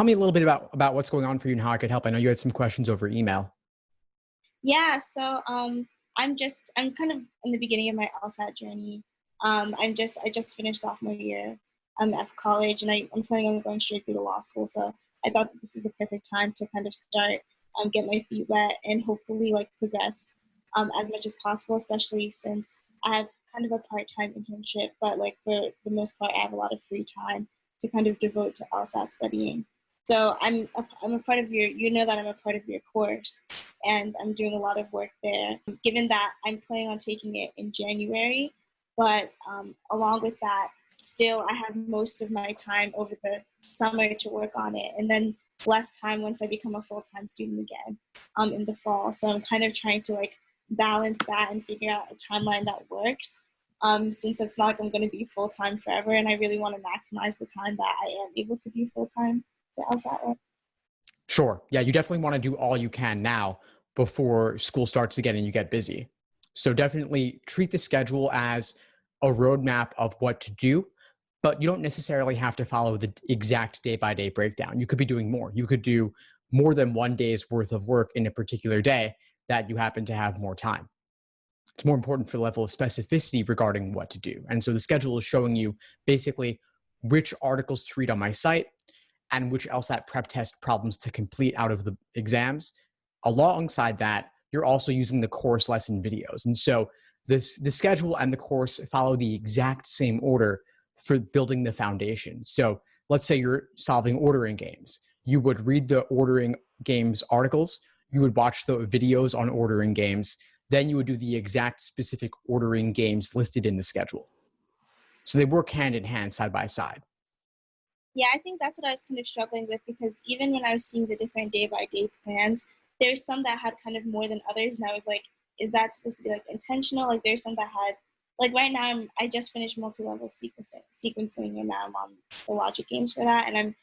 tell me a little bit about what's going on for you and how I could help. I know you had some questions over email. Yeah, so I'm kind of in the beginning of my LSAT journey. I just finished sophomore year at college, and I'm planning on going straight through to law school. So I thought that this is the perfect time to kind of start, get my feet wet, and hopefully like progress as much as possible. Especially since I have kind of a part-time internship, but like for the most part, I have a lot of free time to kind of devote to LSAT studying. So I'm a part of you know that I'm a part of your course, and I'm doing a lot of work there. Given that I'm planning on taking it in January, but along with that, still I have most of my time over the summer to work on it, and then less time once I become a full-time student again in the fall. So I'm kind of trying to like balance that and figure out a timeline that works. Since it's not like I'm going to be full-time forever, and I really want to maximize the time that I am able to be full-time. How's that work? Sure. Yeah, you definitely want to do all you can now before school starts again and you get busy. So definitely treat the schedule as a roadmap of what to do, but you don't necessarily have to follow the exact day-by-day breakdown. You could be doing more. You could do more than one day's worth of work in a particular day that you happen to have more time. It's more important for the level of specificity regarding what to do. And so the schedule is showing you basically which articles to read on my site and which LSAT prep test problems to complete out of the exams. Alongside that, you're also using the course lesson videos. And so the schedule and the course follow the exact same order for building the foundation. So let's say you're solving ordering games. You would read the ordering games articles, you would watch the videos on ordering games, then you would do the exact specific ordering games listed in the schedule. So they work hand in hand, side by side. Yeah, I think that's what I was kind of struggling with, because even when I was seeing the different day by day plans, there's some that had kind of more than others. And I was like, is that supposed to be like intentional? Like there's some that had, like right now I just finished multi-level sequencing, and now I'm on the logic games for that. And I'm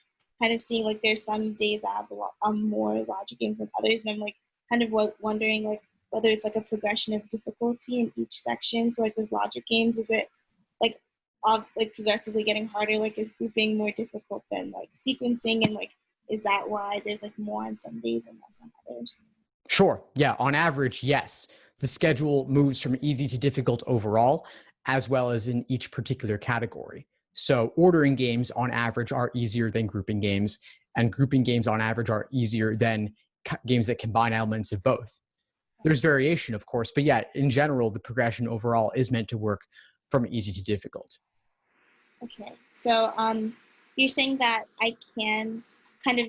kind of seeing like there's some days I have more logic games than others. And I'm like kind of wondering like whether it's like a progression of difficulty in each section. So like with logic games, is it like like progressively getting harder? Like is grouping more difficult than like sequencing, and like is that why there's like more on some days and less on others? Sure. Yeah. On average, yes. The schedule moves from easy to difficult overall, as well as in each particular category. So ordering games on average are easier than grouping games, and grouping games on average are easier than games that combine elements of both. There's variation, of course, but yeah, in general, the progression overall is meant to work from easy to difficult. Okay, so you're saying that I can kind of,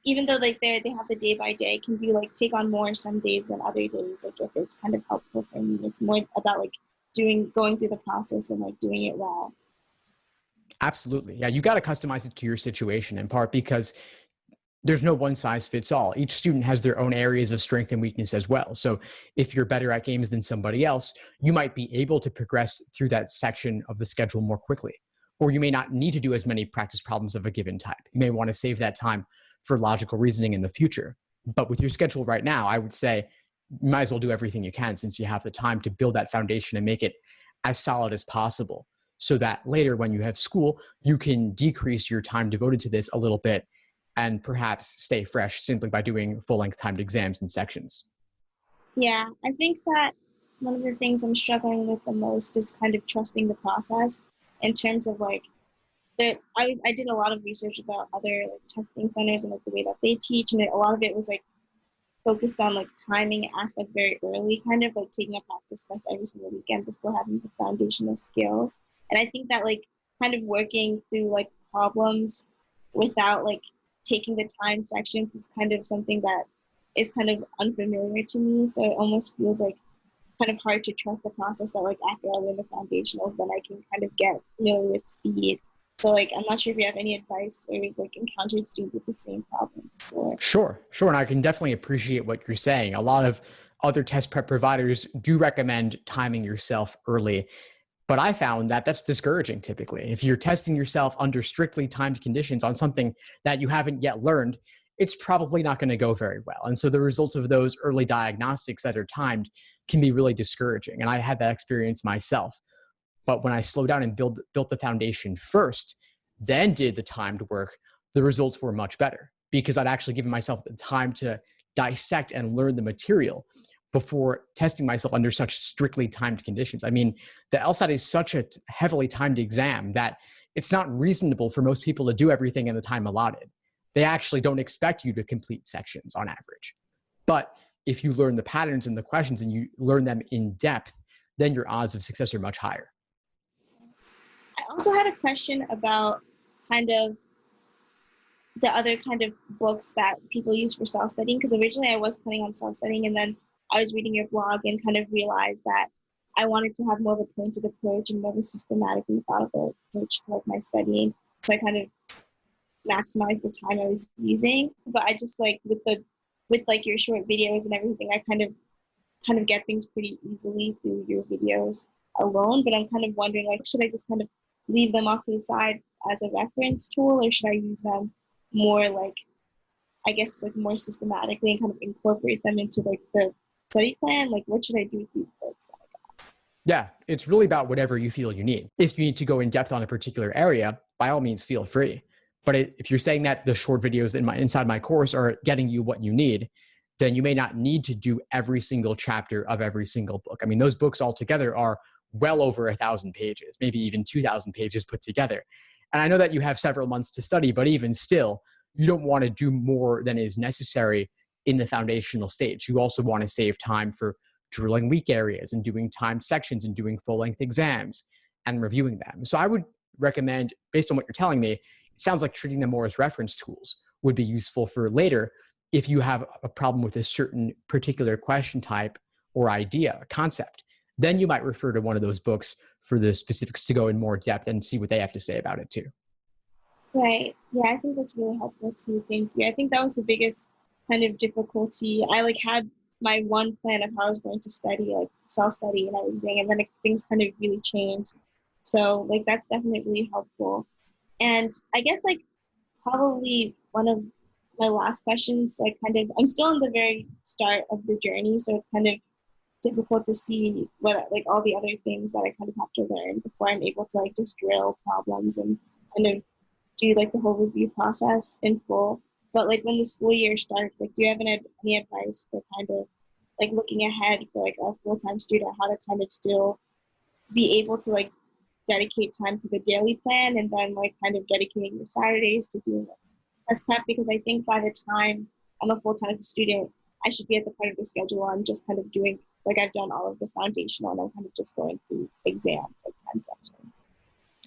even though like they have the day by day, can do like take on more some days than other days. Like if it's kind of helpful for me, it's more about like going through the process and like doing it well. Absolutely. Yeah, you got to customize it to your situation, in part because there's no one size fits all. Each student has their own areas of strength and weakness as well. So if you're better at games than somebody else, you might be able to progress through that section of the schedule more quickly. Or you may not need to do as many practice problems of a given type. You may want to save that time for logical reasoning in the future. But with your schedule right now, I would say you might as well do everything you can, since you have the time to build that foundation and make it as solid as possible, so that later when you have school, you can decrease your time devoted to this a little bit and perhaps stay fresh simply by doing full-length timed exams and sections. Yeah, I think that one of the things I'm struggling with the most is kind of trusting the process, in terms of like I did a lot of research about other like testing centers and like the way that they teach, and a lot of it was like focused on like timing aspect very early, kind of like taking a practice test every single weekend before having the foundational skills. And I think that like kind of working through like problems without like taking the time sections is kind of something that is kind of unfamiliar to me. So it almost feels like kind of hard to trust the process, that like after I learn the foundationals, then I can kind of get familiar with speed. So like I'm not sure if you have any advice, or like encountered students with the same problem before. Sure. And I can definitely appreciate what you're saying. A lot of other test prep providers do recommend timing yourself early, but I found that that's discouraging typically. If you're testing yourself under strictly timed conditions on something that you haven't yet learned, it's probably not going to go very well. And so the results of those early diagnostics that are timed can be really discouraging. And I had that experience myself. But when I slowed down and built the foundation first, then did the timed work, the results were much better because I'd actually given myself the time to dissect and learn the material before testing myself under such strictly timed conditions. I mean, the LSAT is such a heavily timed exam that it's not reasonable for most people to do everything in the time allotted. They actually don't expect you to complete sections on average. But if you learn the patterns and the questions and you learn them in depth, then your odds of success are much higher. I also had a question about kind of the other kind of books that people use for self-studying, because originally I was planning on self-studying, and then I was reading your blog and kind of realized that I wanted to have more of a pointed approach and more of a systematic methodical approach to like my studying. So I kind of maximized the time I was using. But I just like with like your short videos and everything, I kind of get things pretty easily through your videos alone. But I'm kind of wondering, like, should I just kind of leave them off to the side as a reference tool, or should I use them more like, I guess, like more systematically and kind of incorporate them into like the study plan? Like, what should I do with these books? Yeah, it's really about whatever you feel you need. If you need to go in depth on a particular area, by all means, feel free. But if you're saying that the short videos inside my course are getting you what you need, then you may not need to do every single chapter of every single book. I mean, those books altogether are well over 1,000 pages, maybe even 2,000 pages put together. And I know that you have several months to study, but even still, you don't want to do more than is necessary in the foundational stage. You also want to save time for drilling weak areas and doing timed sections and doing full-length exams and reviewing them. So I would recommend, based on what you're telling me, it sounds like treating them more as reference tools would be useful for later if you have a problem with a certain particular question type or idea, concept. Then you might refer to one of those books for the specifics to go in more depth and see what they have to say about it too. Right. Yeah, I think that's really helpful too. Thank you. I think that was the biggest kind of difficulty. I like had my one plan of how I was going to study, like self-study and everything, and then things kind of really changed. So like that's definitely really helpful. And I guess like probably one of my last questions, like kind of, I'm still in the very start of the journey, so it's kind of difficult to see what like all the other things that I kind of have to learn before I'm able to like just drill problems and kind of do like the whole review process in full. But like when the school year starts, like do you have any advice for kind of like looking ahead for like a full-time student, how to kind of still be able to like dedicate time to the daily plan and then like kind of dedicating your Saturdays to doing like test prep? Because I think by the time I'm a full-time student, I should be at the part of the schedule I'm just kind of doing, like I've done all of the foundational and I'm kind of just going through exams, like 10 sections.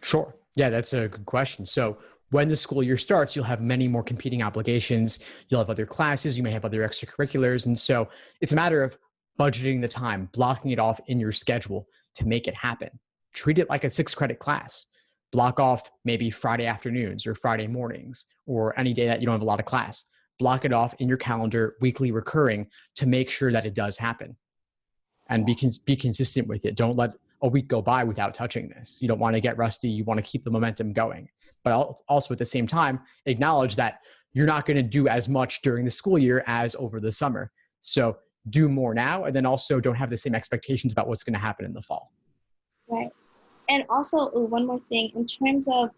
Sure. Yeah, that's a good question. So when the school year starts, you'll have many more competing obligations. You'll have other classes. You may have other extracurriculars. And so it's a matter of budgeting the time, blocking it off in your schedule to make it happen. Treat it like a 6-credit class. Block off maybe Friday afternoons or Friday mornings or any day that you don't have a lot of class. Block it off in your calendar, weekly recurring, to make sure that it does happen. And be consistent with it. Don't let a week go by without touching this. You don't want to get rusty. You want to keep the momentum going. But also at the same time, acknowledge that you're not going to do as much during the school year as over the summer. So do more now, and then also don't have the same expectations about what's going to happen in the fall. Right. And also one more thing, in terms of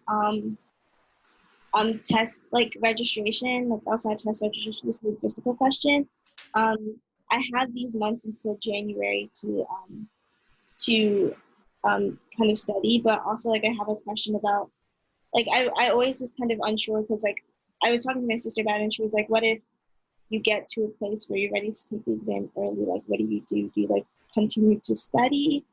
test like registration, like LSAT test registration, this is a logistical question. I have these months until January to kind of study, but also like I have a question about, like I always was kind of unsure because like I was talking to my sister about it and she was like, what if you get to a place where you're ready to take the exam early? Like what do? Do you like continue to study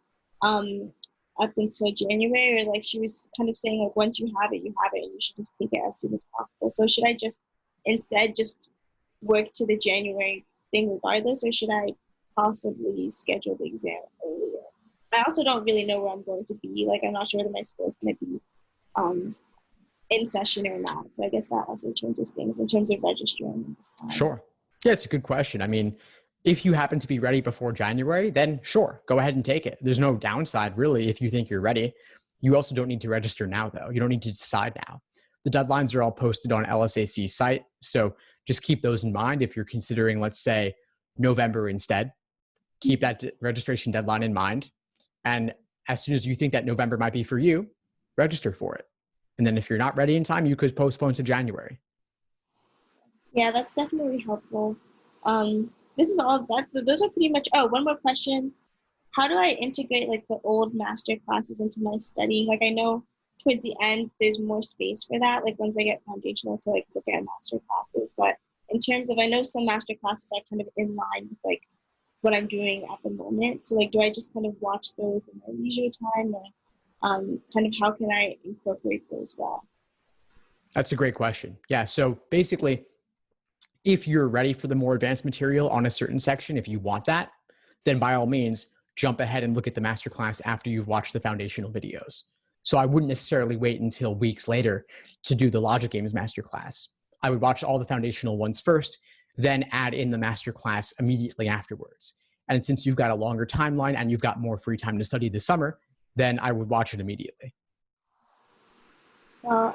up until January? Or like she was kind of saying like once you have it, and you should just take it as soon as possible. So should I just instead just work to the January thing regardless, or should I possibly schedule the exam earlier? I also don't really know where I'm going to be. Like I'm not sure that my school is going to be in session or not. So I guess that also changes things in terms of registering this time. Sure. Yeah, it's a good question. I mean, if you happen to be ready before January, then sure, go ahead and take it. There's no downside really if you think you're ready. You also don't need to register now though. You don't need to decide now. The deadlines are all posted on LSAC site. So just keep those in mind. If you're considering, let's say, November instead, keep that registration deadline in mind. And as soon as you think that November might be for you, register for it. And then if you're not ready in time, you could postpone to January. Yeah, that's definitely helpful. This is all that. Those are pretty much. Oh, one more question. How do I integrate like the old master classes into my studying? Like I know towards the end there's more space for that. Like once I get foundational to like look at master classes, but in terms of I know some master classes are kind of in line with like what I'm doing at the moment. So like, do I just kind of watch those in my leisure time, or kind of how can I incorporate those well? That's a great question. Yeah. So basically, if you're ready for the more advanced material on a certain section, if you want that, then by all means, jump ahead and look at the masterclass after you've watched the foundational videos. So I wouldn't necessarily wait until weeks later to do the logic games masterclass. I would watch all the foundational ones first, then add in the masterclass immediately afterwards. And since you've got a longer timeline and you've got more free time to study this summer, then I would watch it immediately. Well,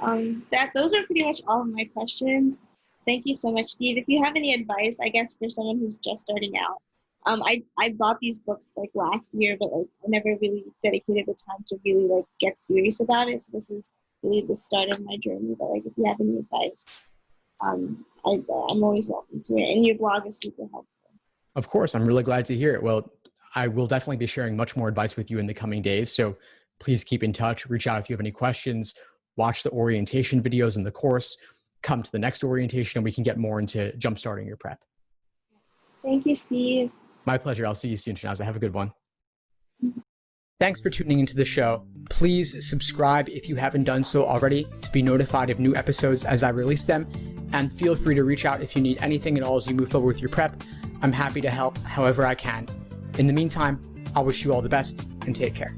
that those are pretty much all of my questions. Thank you so much, Steve. If you have any advice, I guess for someone who's just starting out, I bought these books like last year, but like I never really dedicated the time to really like get serious about it. So this is really the start of my journey. But like, if you have any advice, I'm always welcome to it. And your blog is super helpful. Of course, I'm really glad to hear it. Well, I will definitely be sharing much more advice with you in the coming days. So please keep in touch, reach out if you have any questions, watch the orientation videos in the course, come to the next orientation, and we can get more into jumpstarting your prep. Thank you, Steve. My pleasure. I'll see you soon, Shanaza. Have a good one. Thanks for tuning into the show. Please subscribe if you haven't done so already to be notified of new episodes as I release them. And feel free to reach out if you need anything at all as you move forward with your prep. I'm happy to help however I can. In the meantime, I'll wish you all the best and take care.